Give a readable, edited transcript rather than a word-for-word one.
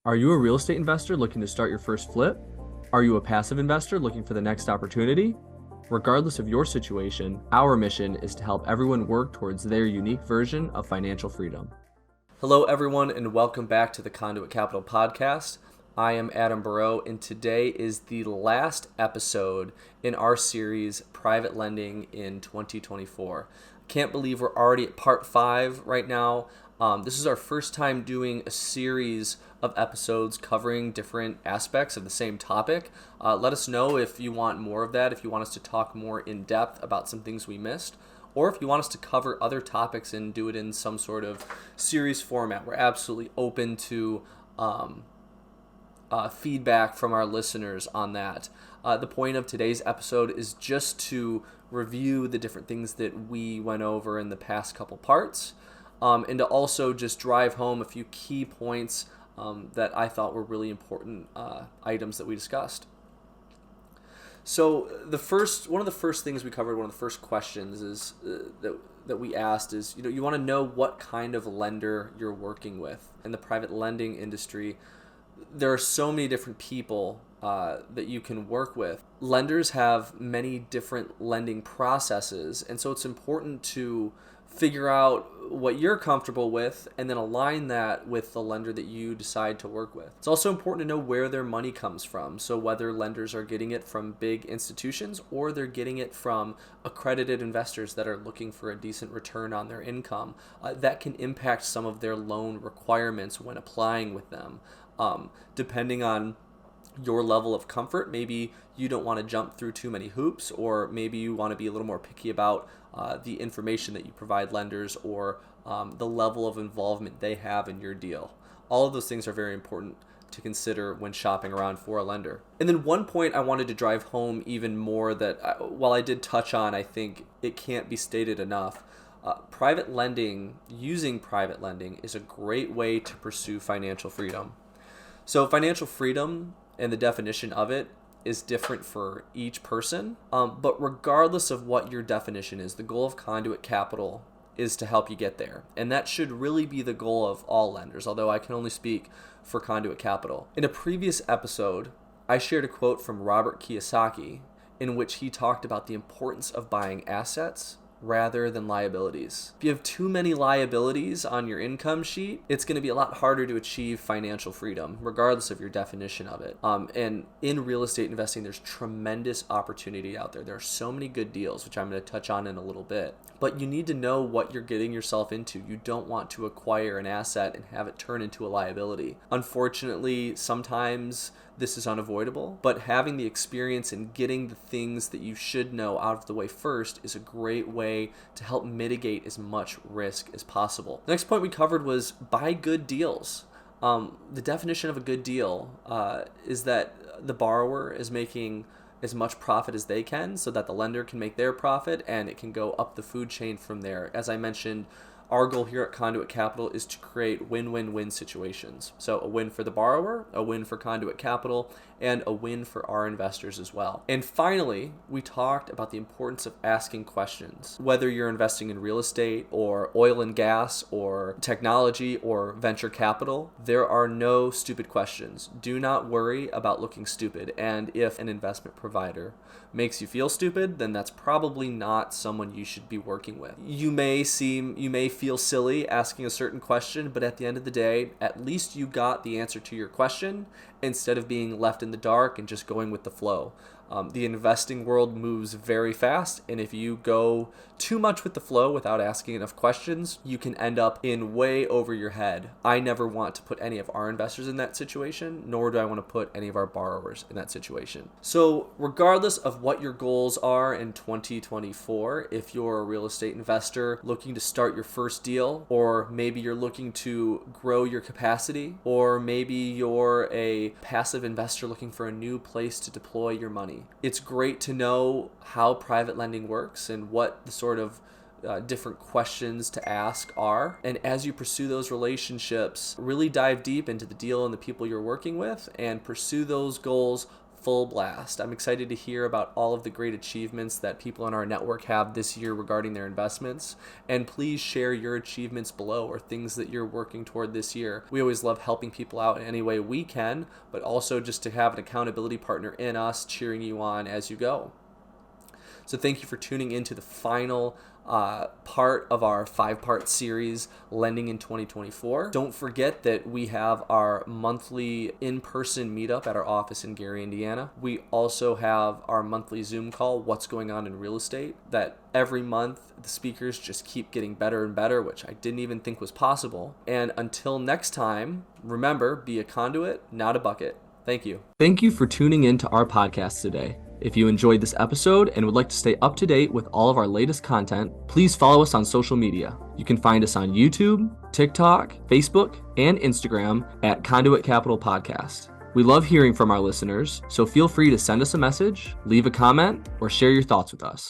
Are you a real estate investor looking to start your first flip? Are you a passive investor looking for the next opportunity? Regardless of your situation, our mission is to help everyone work towards their unique version of financial freedom. Hello, everyone, and welcome back to the Conduit Capital Podcast. I am Adam Burrow, and today is the last episode in our series, Private Lending in 2024. Can't believe we're already at part 5 right now. This is our first time doing a series of episodes covering different aspects of the same topic. Let us know if you want more of that, if you want us to talk more in depth about some things we missed, or if you want us to cover other topics and do it in some sort of series format. We're absolutely open to feedback from our listeners on that. The point of today's episode is just to review the different things that we went over in the past couple parts, and to also just drive home a few key points that I thought were really important items that we discussed. So one of the first things we covered, one of the first questions is that we asked is, you want to know what kind of lender you're working with. In the private lending industry, there are so many different people that you can work with. Lenders have many different lending processes, and so it's important to figure out what you're comfortable with and then align that with the lender that you decide to work with. It's also important to know where their money comes from. So whether lenders are getting it from big institutions or they're getting it from accredited investors that are looking for a decent return on their income, that can impact some of their loan requirements when applying with them. Depending on your level of comfort, maybe you don't want to jump through too many hoops, or maybe you want to be a little more picky about the information that you provide lenders, or the level of involvement they have in your deal. All of those things are very important to consider when shopping around for a lender. And then one point I wanted to drive home even more that while I did touch on, I think it can't be stated enough. Using private lending is a great way to pursue financial freedom. So financial freedom and the definition of it is different for each person. But regardless of what your definition is, the goal of Conduit Capital is to help you get there. And that should really be the goal of all lenders, although I can only speak for Conduit Capital. In a previous episode, I shared a quote from Robert Kiyosaki in which he talked about the importance of buying assets rather than liabilities. If you have too many liabilities on your income sheet, it's going to be a lot harder to achieve financial freedom, regardless of your definition of it. And in real estate investing, there's tremendous opportunity out there. There are so many good deals, which I'm going to touch on in a little bit. But you need to know what you're getting yourself into. You don't want to acquire an asset and have it turn into a liability. Unfortunately, sometimes this is unavoidable, but having the experience and getting the things that you should know out of the way first is a great way to help mitigate as much risk as possible. The next point we covered was buy good deals. The definition of a good deal is that the borrower is making as much profit as they can so that the lender can make their profit and it can go up the food chain from there. As I mentioned, our goal here at Conduit Capital is to create win-win-win situations. So a win for the borrower, a win for Conduit Capital, and a win for our investors as well. And finally, we talked about the importance of asking questions. Whether you're investing in real estate or oil and gas or technology or venture capital, there are no stupid questions. Do not worry about looking stupid. And if an investment provider makes you feel stupid, then that's probably not someone you should be working with. You may feel silly asking a certain question, but at the end of the day, at least you got the answer to your question instead of being left in the dark and just going with the flow. The investing world moves very fast, and if you go too much with the flow without asking enough questions, you can end up in way over your head. I never want to put any of our investors in that situation, nor do I want to put any of our borrowers in that situation. So regardless of what your goals are in 2024, if you're a real estate investor looking to start your first deal, or maybe you're looking to grow your capacity, or maybe you're a passive investor looking for a new place to deploy your money, it's great to know how private lending works and what the sort of different questions to ask are. And as you pursue those relationships, really dive deep into the deal and the people you're working with and pursue those goals full blast. I'm excited to hear about all of the great achievements that people in our network have this year regarding their investments. And please share your achievements below or things that you're working toward this year. We always love helping people out in any way we can, but also just to have an accountability partner in us cheering you on as you go. So thank you for tuning into the final part of our 5-part series, Lending in 2024. Don't forget that we have our monthly in-person meetup at our office in Gary, Indiana. We also have our monthly Zoom call, What's Going On in Real Estate, that every month the speakers just keep getting better and better, which I didn't even think was possible. And until next time, remember, be a conduit, not a bucket. Thank you. Thank you for tuning in to our podcast today. If you enjoyed this episode and would like to stay up to date with all of our latest content, please follow us on social media. You can find us on YouTube, TikTok, Facebook, and Instagram at Conduit Capital Podcast. We love hearing from our listeners, so feel free to send us a message, leave a comment, or share your thoughts with us.